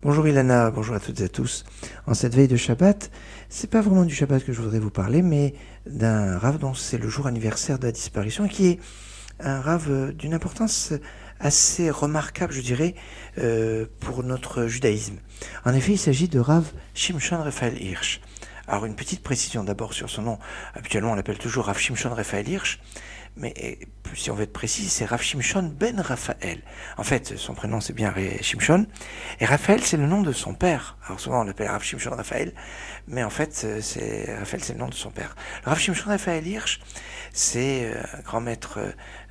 Bonjour Ilana, bonjour à toutes et à tous. En cette veille de Shabbat, c'est pas vraiment du Shabbat que je voudrais vous parler, mais d'un Rav dont c'est le jour anniversaire de la disparition, et qui est un Rav d'une importance assez remarquable, je dirais, pour notre judaïsme. En effet, il s'agit de Rav Shimshon Raphaël Hirsch. Alors une petite précision d'abord sur son nom. Habituellement, on l'appelle toujours Rav Shimshon Raphaël Hirsch, mais si on veut être précis, c'est Rav Shimshon ben Raphaël. En fait, son prénom c'est bien Shimshon, et Raphaël c'est le nom de son père. Alors souvent on l'appelle Rav Shimshon Raphaël, mais en fait Raphaël c'est le nom de son père. Le Rav Shimshon Raphaël Hirsch, c'est un grand maître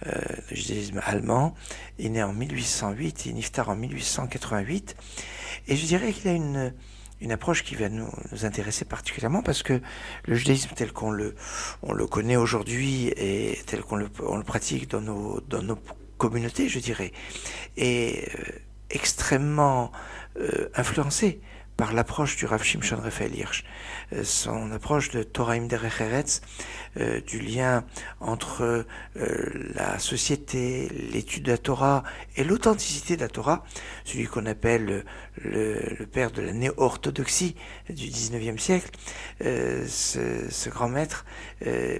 de judaïsme allemand. Il est né en 1808 et niftar en 1888, et je dirais qu'il a une approche qui va nous intéresser particulièrement parce que le judaïsme tel qu'on le connaît aujourd'hui et tel qu'on le pratique dans nos communautés, je dirais, est extrêmement influencé par l'approche du Rav Shimshon Raphaël Hirsch. Son approche de Torah im derech eretz, du lien entre la société, l'étude de la Torah et l'authenticité de la Torah, celui qu'on appelle le père de la néo-orthodoxie du 19e siècle, ce grand maître,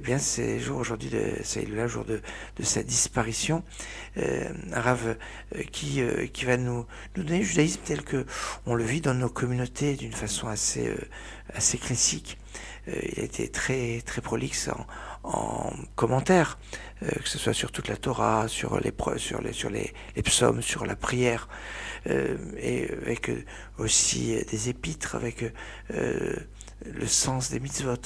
bien c'est jour aujourd'hui, c'est le jour de sa disparition, un Rav qui va nous donner le judaïsme tel que on le vit dans nos communautés d'une façon assez classique. Il a été très très prolixe en commentaires, que ce soit sur toute la Torah, sur les psaumes, sur la prière, et avec aussi des épîtres, avec le sens des mitzvot.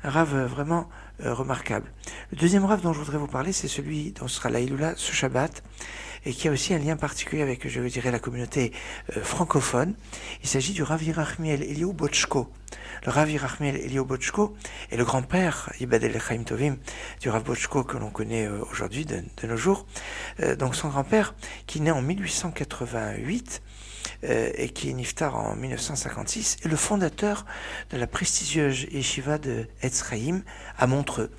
Un Rav vraiment remarquable. Le deuxième Rav dont je voudrais vous parler, c'est celui dont sera la Iloula ce Shabbat, et qui a aussi un lien particulier avec, je dirais, la communauté francophone. Il s'agit du Rav Yerachmiel Eliyahu Botchko. Le Rav Yerachmiel Eliyahu Botchko est le grand-père, Yibadel Lechaim Tovim, du Rav Botchko que l'on connaît aujourd'hui, de nos jours. Donc son grand-père, qui naît en 1888, et qui est niftar en 1956, est le fondateur de la prestigieuse yeshiva de Etz Chaim à Montreux,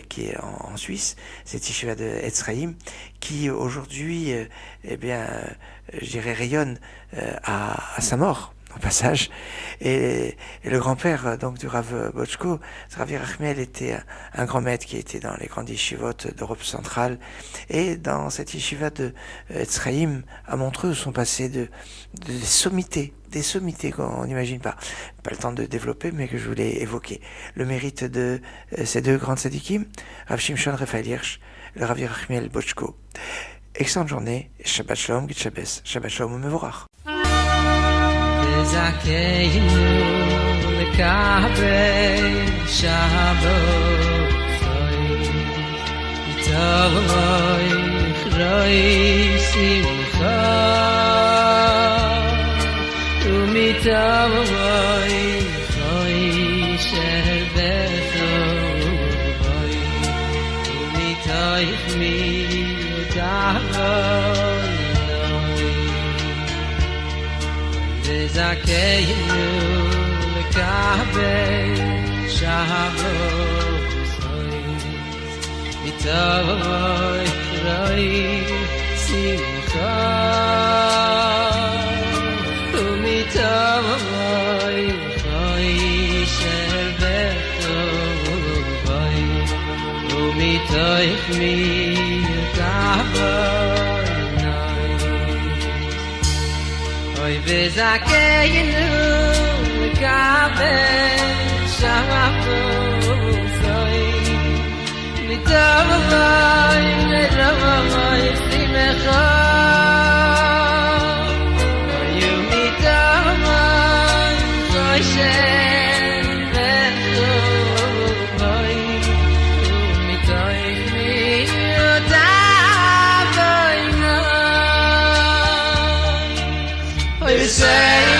qui est en Suisse, cette yeshiva de Etz Chaim, qui aujourd'hui, je dirais, rayonne à sa mort, au passage. Et le grand-père donc du Rav Botchko, Rav Yerachmiel, était un grand maître qui était dans les grandes yeshivot d'Europe centrale, et dans cette yeshiva de Etz Chaim à Montreux sont passés des sommités qu'on n'imagine pas. Pas le temps de développer, mais que je voulais évoquer. Le mérite de ces deux grands tzadikim, Rav Shimshon Raphaël Hirsch, le Rav Yerachmiel Botchko. Excellente journée, Shabbat Shalom, Git Shabbos, Shabbat Shalom u'mevorach. זכינו לקבל שבת טוב אחרי שמחה ומטוב אחרי שבת ומתוך מיודעו זכינו לקבל שבת מטוב אחרי שמחה ומטוב אחרי שבת ומתוך מיודעו וזכינו לקבל שבת מטוב אחרי שמחה ומטוב אחרי שבת ומתוך מיודעו say